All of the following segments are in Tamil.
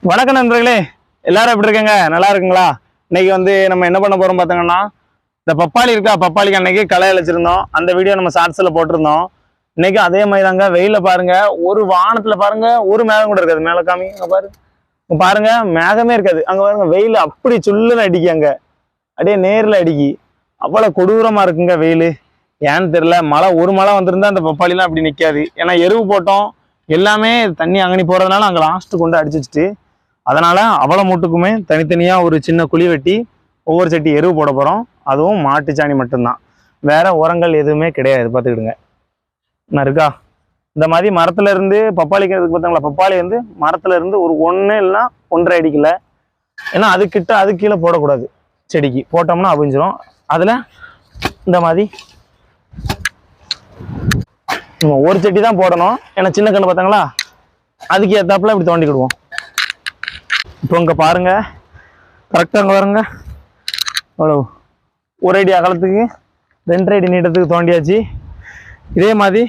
வணக்கம் நண்பர்களே, எல்லாரும் எப்படி இருக்கீங்க? நல்லா இருக்குங்களா? இன்னைக்கு நம்ம என்ன பண்ண போறோம் பார்த்தீங்கன்னா, இந்த பப்பாளி இருக்கா, பப்பாளிக்கு அன்னைக்கு களை அழைச்சிருந்தோம். அந்த வீடியோ நம்ம ஷார்ட்ஸ்ல போட்டிருந்தோம். இன்னைக்கு அதே மாதிரி தாங்க. வெயில பாருங்க, ஒரு வானத்துல பாருங்க ஒரு மேகம் கூட இருக்காது. மேல காமி பாருங்க, மேகமே இருக்காது. அங்க பாருங்க வெயில் அப்படி சுல்லுன்னு அடிக்கு. அங்க அப்படியே நேர்ல அடிக்கி. அவ்வளவு கொடூரமா இருக்குங்க வெயில். ஏன்னு தெரியல. ஒரு மழை வந்திருந்தா அந்த பப்பாளிலாம் அப்படி நிக்காது. ஏன்னா எருவு போட்டோம், எல்லாமே தண்ணி அங்கனி போறதுனால அங்க லாஸ்ட் கொண்டு அடிச்சு வச்சுட்டு, அதனால அவ்வளோ மூட்டுக்குமே தனித்தனியா ஒரு சின்ன குழி வெட்டி ஒவ்வொரு சட்டி எருவு போட போறோம். அதுவும் மாட்டுச்சாணி மட்டும்தான், வேற உரங்கள் எதுவுமே கிடையாது. பார்த்துக்கிடுங்க. என்ன இருக்கா? இந்த மாதிரி மரத்துல இருந்து பப்பாளிக்கிறதுக்கு பார்த்தாங்களா, பப்பாளி மரத்துல இருந்து ஒரு 1 இல்லைன்னா 1.5 அடிக்கல. ஏன்னா அது கீழே போடக்கூடாது. செடிக்கு போட்டோம்னா அவிஞ்சிரும். அதுல இந்த மாதிரி நம்ம ஒரு செடி தான் போடணும். ஏன்னா சின்ன கண்ணு பார்த்தாங்களா, அதுக்கு ஏத்தாப்புல இப்படி தோண்டிக்கிடுவோம். இப்போ இங்க பாருங்க, கரெக்டாக அங்கே பாருங்க, அவ்வளோ 1 அடி அகலத்துக்கு 2 அடி நீட்டத்துக்கு தோண்டியாச்சு. இதே மாதிரி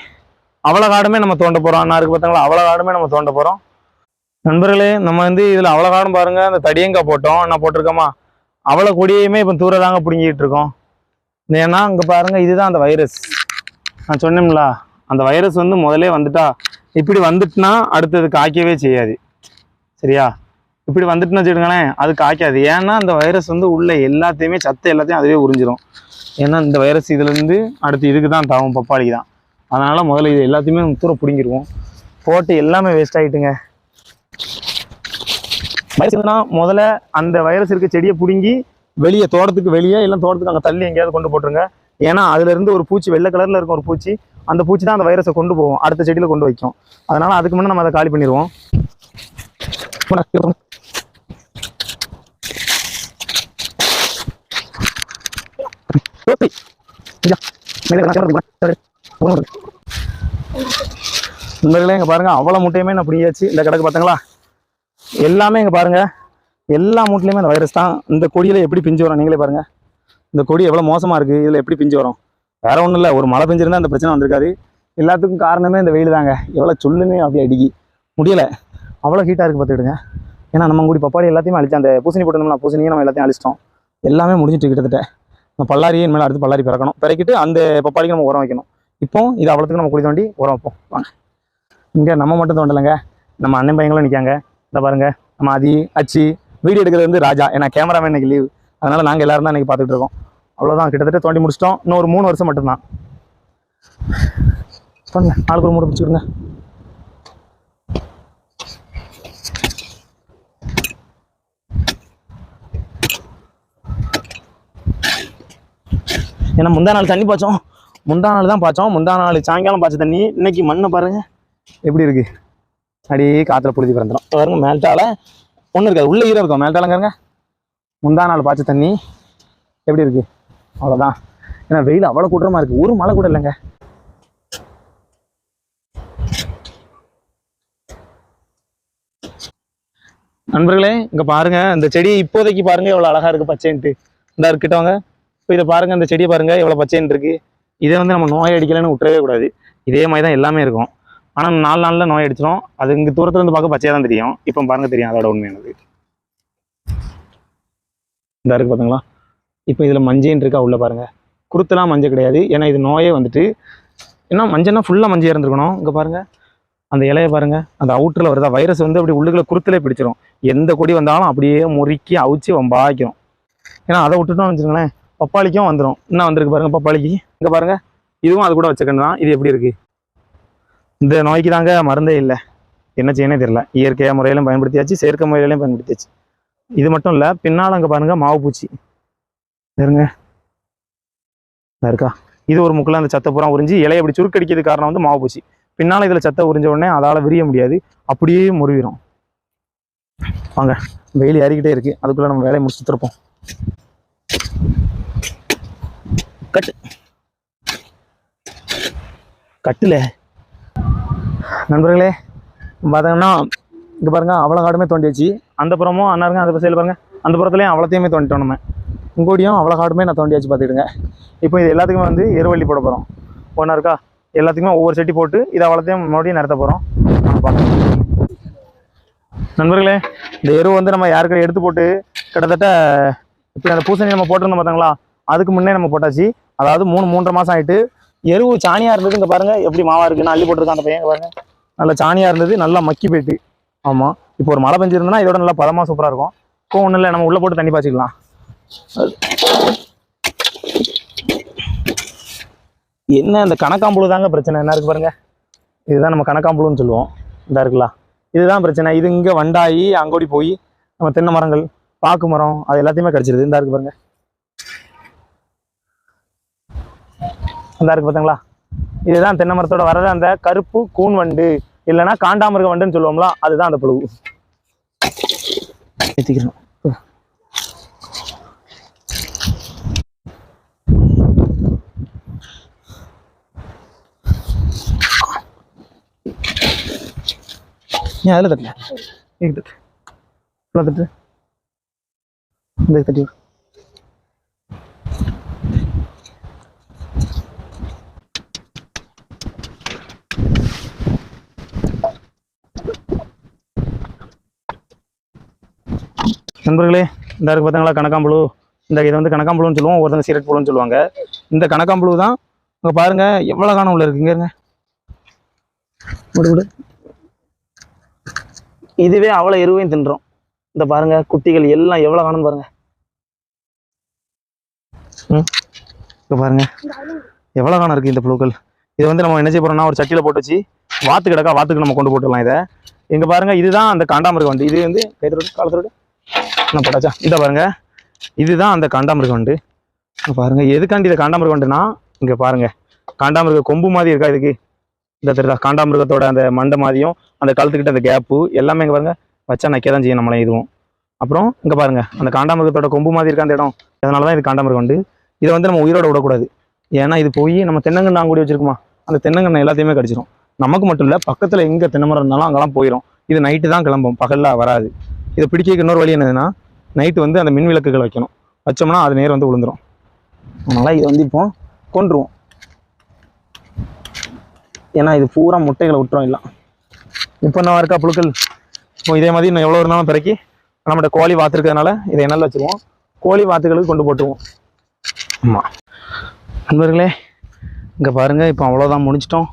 அவ்வளோ காடுமே நம்ம தோண்ட போகிறோம். நான் இருக்கு பார்த்தாங்களா, அவ்வளோ காடுமே நம்ம தோண்ட போகிறோம். நண்பர்களே, நம்ம இதில் அவ்வளோ காடும் பாருங்க. அந்த தடியங்காய் போட்டோம், என்ன போட்டிருக்கோமா, அவ்வளோ கொடியுமே இப்போ தூர தாங்க பிடுங்கிட்டு இருக்கோம். ஏன்னா இங்கே பாருங்க, இதுதான் அந்த வைரஸ். நான் சொன்னேன்ல, அந்த வைரஸ் முதலே வந்துட்டா, இப்படி வந்துட்டுனா அடுத்தது காய்க்கவே செய்யாது. சரியா? இப்படி வந்துட்டுன்னு வச்சுக்கிடுங்களேன், அது காய்க்காது. ஏன்னா அந்த வைரஸ் உள்ள எல்லாத்தையுமே சத்து எல்லாத்தையும் அதுவே உறிஞ்சிடும். ஏன்னா இந்த வைரஸ் இதுலேருந்து அடுத்து இதுக்கு தான் தாவும், பப்பாளிக்கு தான். அதனால முதல்ல இது எல்லாத்தையுமே தூர பிடிங்கிடுவோம். போட்டு எல்லாமே வேஸ்ட் ஆகிட்டுங்க. வைரஸ்னா முதல்ல அந்த வைரஸ் இருக்க செடியை பிடுங்கி வெளியே, தோட்டத்துக்கு வெளியே, இல்லை தோட்டத்துக்கு அங்கே தள்ளி எங்கேயாவது கொண்டு போட்டுருங்க. ஏன்னா அதுல இருந்து ஒரு பூச்சி, வெள்ளை கலர்ல இருக்கும் ஒரு பூச்சி, அந்த பூச்சி தான் அந்த வைரஸை கொண்டு போவோம், அடுத்த செடியில கொண்டு வைக்கும். அதனால அதுக்கு முன்னே நம்ம அதை காலி பண்ணிடுவோம். நண்பர்களே, இங்க பாருங்க, அவ்வளவு மூட்டையுமே நான் பிடியாச்சு. இந்த கிடக்கு பார்த்தீங்களா, எல்லாமே இங்க பாருங்க, எல்லா மூட்டையுமே அந்த வைரஸ் தான். இந்த கொடியில எப்படி பிஞ்சு வரும் நீங்களே பாருங்க. இந்த கொடி எவ்வளவு மோசமா இருக்கு, இதுல எப்படி பிஞ்சு வரும்? வேற ஒண்ணும் இல்லை, ஒரு மழை பெஞ்சிருந்தா அந்த பிரச்சனை வந்திருக்காது. எல்லாத்துக்கும் காரணமே இந்த வெயில் தாங்க. எவ்வளவு சொல்லுன்னு அப்படி அடிக்கி முடியல, அவ்வளவு ஹீட்டா இருக்கு பார்த்துக்கிடுங்க. ஏன்னா நம்ம கூடி பப்பாளி எல்லாத்தையுமே அழிச்சு, அந்த பூசணி போட்டிருந்தோம்னா பூசணியை நம்ம எல்லாத்தையும் அழிச்சிட்டோம். எல்லாமே முடிஞ்சிட்டு கிட்டத்தட்ட. நம்ம பல்லாரியே இனிமேல் அடுத்து பல்லாரி பிறக்கணும். பிறக்கிட்டு அந்த பப்பாளிக்கு நம்ம உரம் வைக்கணும். இப்போ இது அவ்வளோத்துக்கு நம்ம குடி தோண்டி உரம் வைப்போம். வாங்க. இங்கே நம்ம மட்டும் தோண்டலைங்க, நம்ம அண்ணன் பையங்களும் நிற்காங்க. இந்த பாருங்க, நம்ம அச்சி வீடியோ எடுக்கிறது ராஜா. ஏன்னா கேமராமேன் இன்னைக்கு லீவ், அதனால நாங்கள் எல்லாரும் தான் இன்னைக்கு பார்த்துட்டு இருக்கோம். அவ்வளோதான், கிட்டத்தட்ட தோண்டி முடிச்சிட்டோம். இன்னும் ஒரு 3 வருஷம் மட்டும்தான். தோண்ட ஆளுக்கு ஒரு மூட பிடிச்சிக்கிடுங்க. ஏன்னா முந்தா நாள் தண்ணி பாய்ச்சோம், முந்தா நாள் தான் பாய்ச்சோம். முந்தா நாள் சாயங்காலம் பாய்ச்ச தண்ணி. இன்னைக்கு மண்ணை பாருங்க எப்படி இருக்கு, அப்படியே காற்றுல புழுதி பிறந்துடும். பாருங்க, மேல்ட்டால ஒன்றும் இருக்காது, உள்ள ஈரம் இருக்கும். மேல்ட்டாலங்கிறங்க முந்தா நாள் பாய்ச்ச தண்ணி எப்படி இருக்கு, அவ்வளோதான். ஏன்னா வெயில் அவ்வளோ கூட்டமாக இருக்கு, ஒரு மழை கூட இல்லைங்க. நண்பர்களே, இங்கே பாருங்க, இந்த செடி இப்போதைக்கு பாருங்க எவ்வளோ அழகா இருக்கு, பச்சைன்ட்டு. இந்த இருக்கட்டவங்க, இப்போ இதை பாருங்க, இந்த செடியை பாருங்க எவ்வளோ பச்சைன்னு இருக்கு. இதை நம்ம நோய் அடிக்கலைன்னு விட்டுறவே கூடாது. இதே மாதிரி தான் எல்லாமே இருக்கும். ஆனால் 4 நாளில் நோய் அடிச்சிடும். அது இங்கே தூரத்துல இருந்து பார்க்க பச்சையாக தான் தெரியும். இப்போ பாருங்க தெரியும் அதோட உண்மையானது. இந்த இருக்கு பார்த்தீங்களா. இப்போ இதில் மஞ்சள் இருக்கா, உள்ள பாருங்க. குருத்தெல்லாம் மஞ்சள் கிடையாது. ஏன்னா இது நோயே ஏன்னா மஞ்சள்னா ஃபுல்லாக மஞ்சள் இருந்துருக்கணும். இங்கே பாருங்க, அந்த இலையை பாருங்க, அந்த அவுட்டரில் வருதா வைரஸ் அப்படி உள்ளுக்குள்ள குருத்திலே பிடிச்சிரும். எந்த கொடி வந்தாலும் அப்படியே முறுக்கி அவிச்சு வம்பாய்க்கும். ஏன்னா அதை விட்டுட்டோம்னு வச்சுக்கோங்களேன், பப்பாளிக்கும் வந்துடும். என்ன வந்திருக்கு பாருங்க பப்பாளிக்கு. இங்கே பாருங்க, இதுவும் அது கூட வச்சக்கண்டு தான். இது எப்படி இருக்கு? இந்த நோய்க்கு தாங்க மருந்தே இல்லை. என்ன செய்யனே தெரியல. இயற்கையாக முறையிலும் பயன்படுத்தியாச்சு, செயற்கை முறையிலையும் பயன்படுத்தியாச்சு. இது மட்டும் இல்லை, பின்னால் அங்கே பாருங்க மாவு பூச்சி இருங்க இருக்கா. இது ஒரு முக்கில் அந்த சத்தை பூரா உறிஞ்சி இலையை அப்படி சுருக்கடிக்கிறது காரணம் மாவு பூச்சி. பின்னால் இதில் சத்தை உறிஞ்ச உடனே அதால் விரிய முடியாது, அப்படியே முறிவிடும். வாங்க, வெயில் ஏறிக்கிட்டே இருக்கு, அதுக்குள்ள நம்ம வேலையை முடிச்சுட்டு இருப்போம். கட்டுல நண்பர்களே பார்த்தீங்கன்னா, இங்கே பாருங்க அவ்வளோ காடுமே தோண்டியாச்சு. அந்த புறமும் அண்ணாருங்க, அந்த சைடில் பாருங்க, அந்த புறத்துலேயும் அவ்வளோத்தையுமே தோண்டிட்டோம். நம்ம இங்கோடியும் அவ்வளோ காடுமே நான் தோண்டியாச்சு பார்த்துக்கிடுங்க. இப்போ இது எல்லாத்துக்குமே எருவள்ளி போட போகிறோம். ஒன்றா இருக்கா, எல்லாத்துக்குமே ஒவ்வொரு செட்டி போட்டு இதை அவ்வளோத்தையும் மறுபடியும் நிறுத்த போகிறோம். நண்பர்களே, இந்த எரு வந்து நம்ம யாருக்கிட்ட எடுத்து போட்டு கிட்டத்தட்ட இப்போ அந்த பூசணி நம்ம போட்டிருந்தோம் பார்த்தாங்களா, அதுக்கு முன்னே நம்ம போட்டாச்சு. அதாவது 3-3.5 மாதம் ஆகிட்டு. எருவு சாணியாக இருந்தது. இங்கே பாருங்கள் எப்படி மாவாக இருக்குன்னு அள்ளி போட்டிருக்கான் அந்த பையன். பாருங்கள், நல்லா சாணியாக இருந்தது, நல்லா மக்கி போயிட்டு. ஆமாம், இப்போ ஒரு மழை பெஞ்சிருந்தோன்னா இதோட நல்லா பதமாக சூப்பராக இருக்கும். இப்போ ஒன்றும் இல்லை, நம்ம உள்ளே போட்டு தண்ணி பாய்ச்சிக்கலாம். என்ன இந்த கணக்காம்புழு தாங்க பிரச்சனை. என்ன இருக்குது பாருங்கள், இதுதான் நம்ம கணக்காம்புழுன்னு சொல்லுவோம். இந்த இருக்குல்ல, இதுதான் பிரச்சனை. இது இங்கே வண்டாகி அங்கோடி போய் நம்ம தென்னை மரங்கள், பாக்கு மரம், அது எல்லாத்தையுமே கடிச்சிருது. இந்த இருக்கு பாருங்க, இந்த இருக்கு பார்த்தீங்களா, இதுதான் தென்னை மரத்தோட வர்றது அந்த கருப்பு கூன் வண்டு, இல்லைன்னா காண்டாமிருக வண்டுன்னு சொல்லுவோம்ல, அதுதான் அந்த புழு. ஏற்றிக்கிறோம். ஏன் அதில் தட்டல தட்டு தட்டு இந்த தட்டி நண்பர்களே. இந்த இருக்கு பார்த்தீங்களா கணக்காம்புழு. இந்த இதை வந்து கணக்காம்புழுன்னு சொல்லுவோம், ஒருத்தங்க சீரட் புழுன்னு சொல்லுவாங்க. இந்த கணக்காம்புழு தான் இங்கே பாருங்க எவ்வளோ காணம் உள்ள இருக்குங்க. இருங்க, விடு விடு. இதுவே அவ்வளோ எருவையும் தின்றோம். இந்த பாருங்க குட்டிகள் எல்லாம் எவ்வளோ காணும் பாருங்க. இப்போ பாருங்க எவ்வளோ காணம் இருக்குது இந்த புழுக்கள். இதை வந்து நம்ம என்ன செய்ய போறோம்னா, ஒரு சட்டியில் போட்டு வச்சு வாத்து கிடக்கா, வாத்துக்கு நம்ம கொண்டு போட்டுடலாம். இதை இங்கே பாருங்க, இதுதான் அந்த காண்டாமிருக வண்டு. இது வந்து கைத்தோடு காலத்தோடு என்ன போட்டாச்சா, இதை பாருங்க, இதுதான் அந்த காண்டாமிருக வண்டு. பாருங்க எதுக்காண்டி இதை காண்டாமிருக வண்டுனா, இங்கே பாருங்க காண்டாமிருக கொம்பு மாதிரி இருக்கா இதுக்கு. இந்த தெரியுதா, காண்டாமிருகத்தோட அந்த மண்டை மாதிரியும் அந்த கழுத்துக்கிட்ட அந்த கேப்பு எல்லாமே இங்கே பாருங்க வச்சா நக்க தான் செய்யும் நம்மளே இதுவும். அப்புறம் இங்கே பாருங்க அந்த காண்டாமிருகத்தோட கொம்பு மாதிரி இருக்கா அந்த இடம், அதனால தான் இது காண்டாமிருகம் வண்டு. இதை வந்து நம்ம உயிரோட விடக்கூடாது. ஏன்னா இது போய் நம்ம தென்னங்கன்று கூடி வச்சிருக்குமா, அந்த தென்னங்கண்ணை எல்லாத்தையுமே கடிச்சிடும். நமக்கு மட்டும் இல்லை, பக்கத்தில் எங்கே தென்னை மரம் இருந்தாலும் அங்கெல்லாம் போயிடும். இது நைட்டு தான் கிளம்பும், பகலில் வராது. இதை பிடிக்க இன்னொரு வழி என்னதுன்னா, நைட்டு வந்து அந்த மின் விளக்குகள் வைக்கணும். வச்சோம்னா அது நேரம் வந்து விழுந்துடும். அதனால் இதை வந்து இப்போ கொன்றுவோம். ஏன்னா இது பூரா முட்டைகளை விட்டுரும் இல்லை. இப்போ என்ன இருக்கா புழுக்கள். இப்போ இதே மாதிரி இன்னும் எவ்வளோ இருந்தாலும் பிறக்கி நம்மகிட்ட கோழி வாத்துருக்கிறதுனால இதை எண்ணெயில் வச்சுருவோம். கோழி வாத்துகளுக்கு கொண்டு போட்டுருவோம். ஆமாம் நண்பர்களே, இங்கே பாருங்கள் இப்போ அவ்வளோதான், முடிச்சிட்டோம்.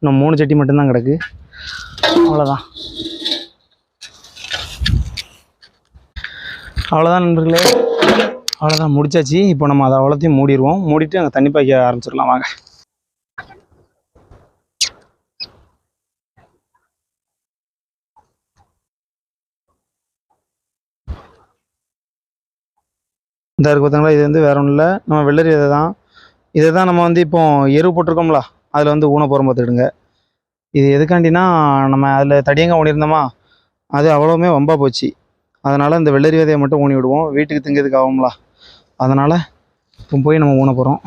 இன்னும் 3 சட்டி மட்டும்தான் கிடக்கு. அவ்வளோதான் அவ்வளோதான் நண்பர்களே, அவ்வளோதான் முடிச்சாச்சு. இப்போ நம்ம அதை அவ்வளோத்தையும் மூடிடுவோம். மூடிட்டு அங்கே தண்ணி பாய்க்க ஆரம்பிச்சிடலாம் வாங்க. இந்த இருக்கு பார்த்தீங்களா, இது வந்து வேற ஒன்றும் இல்லை, நம்ம வெள்ளரி இதை தான் நம்ம வந்து இப்போ எரு போட்டிருக்கோம்ல, அதில் வந்து ஊன போகிற பார்த்துடுங்க. இது எதுக்காண்டினா, நம்ம அதில் தடியங்க ஊனியிருந்தோமா, அது அவ்வளோவுமே வம்பா போச்சு. அதனால் இந்த வெள்ளரி விதையை மட்டும் ஊனி விடுவோம், வீட்டுக்கு திங்கிறதுக்கு ஆகும்ல. அதனால் இப்போ போய் நம்ம ஊன போகிறோம்.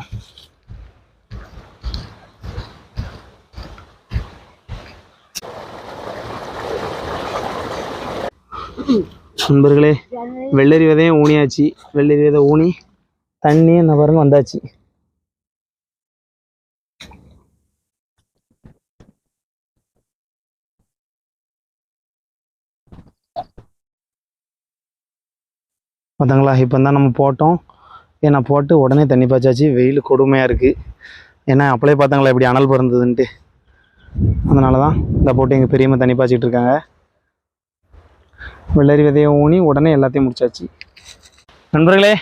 நண்பர்களே, வெள்ளரி விதையும் ஊனியாச்சு. வெள்ளரி விதை ஊனி தண்ணி என்ன பாருங்க வந்தாச்சு. பார்த்தாங்களா, இப்போ தான் நம்ம போட்டோம். ஏன்னா போட்டு உடனே தண்ணி பாய்ச்சாச்சு. வெயில் கொடுமையாக இருக்குது. ஏன்னா அப்படியே பார்த்தாங்களா இப்படி அனல் பிறந்ததுன்ட்டு. அதனால தான் இந்த போட்டு எங்கள் பெரியம்மா தண்ணி பாய்ச்சிட்டு இருக்காங்க. வெள்ளரி விதையை ஊனி உடனே எல்லாத்தையும் முடிச்சாச்சு. நண்பர்களே,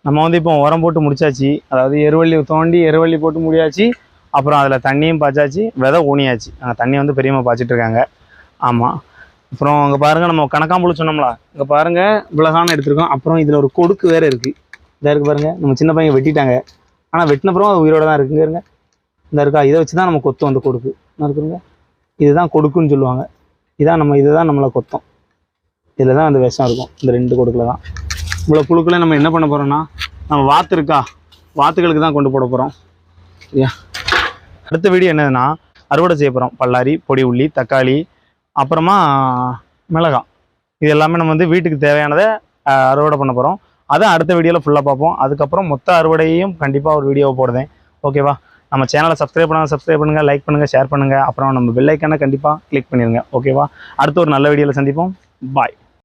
நம்ம வந்து இப்போ உரம் போட்டு முடிச்சாச்சு. அதாவது எருவள்ளி தோண்டி எருவள்ளி போட்டு முடியாச்சு. அப்புறம் அதில் தண்ணியும் பாய்ச்சாச்சு, விதை ஊனியாச்சு. தண்ணி வந்து பெரியம்மா பாய்ச்சிட்டு இருக்காங்க. ஆமாம். அப்புறம் அங்கே பாருங்கள், நம்ம கணக்காம்புழு சொன்னோம்ல, இங்கே பாருங்கள் விலகான எடுத்துருக்கோம். அப்புறம் இதில் ஒரு கொடுக்கு வேறு இருக்குது. இதாக இருக்குது பாருங்கள், நம்ம சின்ன பையன் வெட்டிட்டாங்க. ஆனால் வெட்டினப்புறம் அது உயிரோடு தான் இருக்குங்க. இருங்க, இந்த இருக்கா, இதை வச்சு தான் நம்ம கொத்தோம். அந்த கொடுக்கு என்ன இருக்குங்க, இதுதான் கொடுக்குன்னு சொல்லுவாங்க. இதுதான் நம்மளை கொத்தோம். இதில் தான் அந்த விஷம் இருக்கும், இந்த 2 கொடுக்கில் தான். இவ்வளோ புழுக்களை நம்ம என்ன பண்ண போகிறோம்னா, நம்ம வாத்து இருக்கா, வாத்துகளுக்கு தான் கொண்டு போட போகிறோம். சரியா? அடுத்த வீடியோ என்னதுன்னா, அறுவடை செய்ய போகிறோம். பல்லாரி, பொடி உள்ளி, தக்காளி, அப்புறமா மிளகாய், இது எல்லாமே நம்ம வந்து வீட்டுக்கு தேவையானதை அறுவடை பண்ண போகிறோம். அதை அடுத்த வீடியோவில் ஃபுல்லாக பார்ப்போம். அதுக்கப்புறம் மொத்த அறுவடையையும் கண்டிப்பாக ஒரு வீடியோவை போடுதேன். ஓகேவா? நம்ம சேனலை சப்ஸ்கிரைப் பண்ணுங்கள், லைக் பண்ணுங்கள், ஷேர் பண்ணுங்கள். அப்புறம் நம்ம பெல் ஐக்கானை கண்டிப்பாக கிளிக் பண்ணிடுங்க. ஓகேவா? அடுத்த ஒரு நல்ல வீடியோவில் சந்திப்போம். பாய்.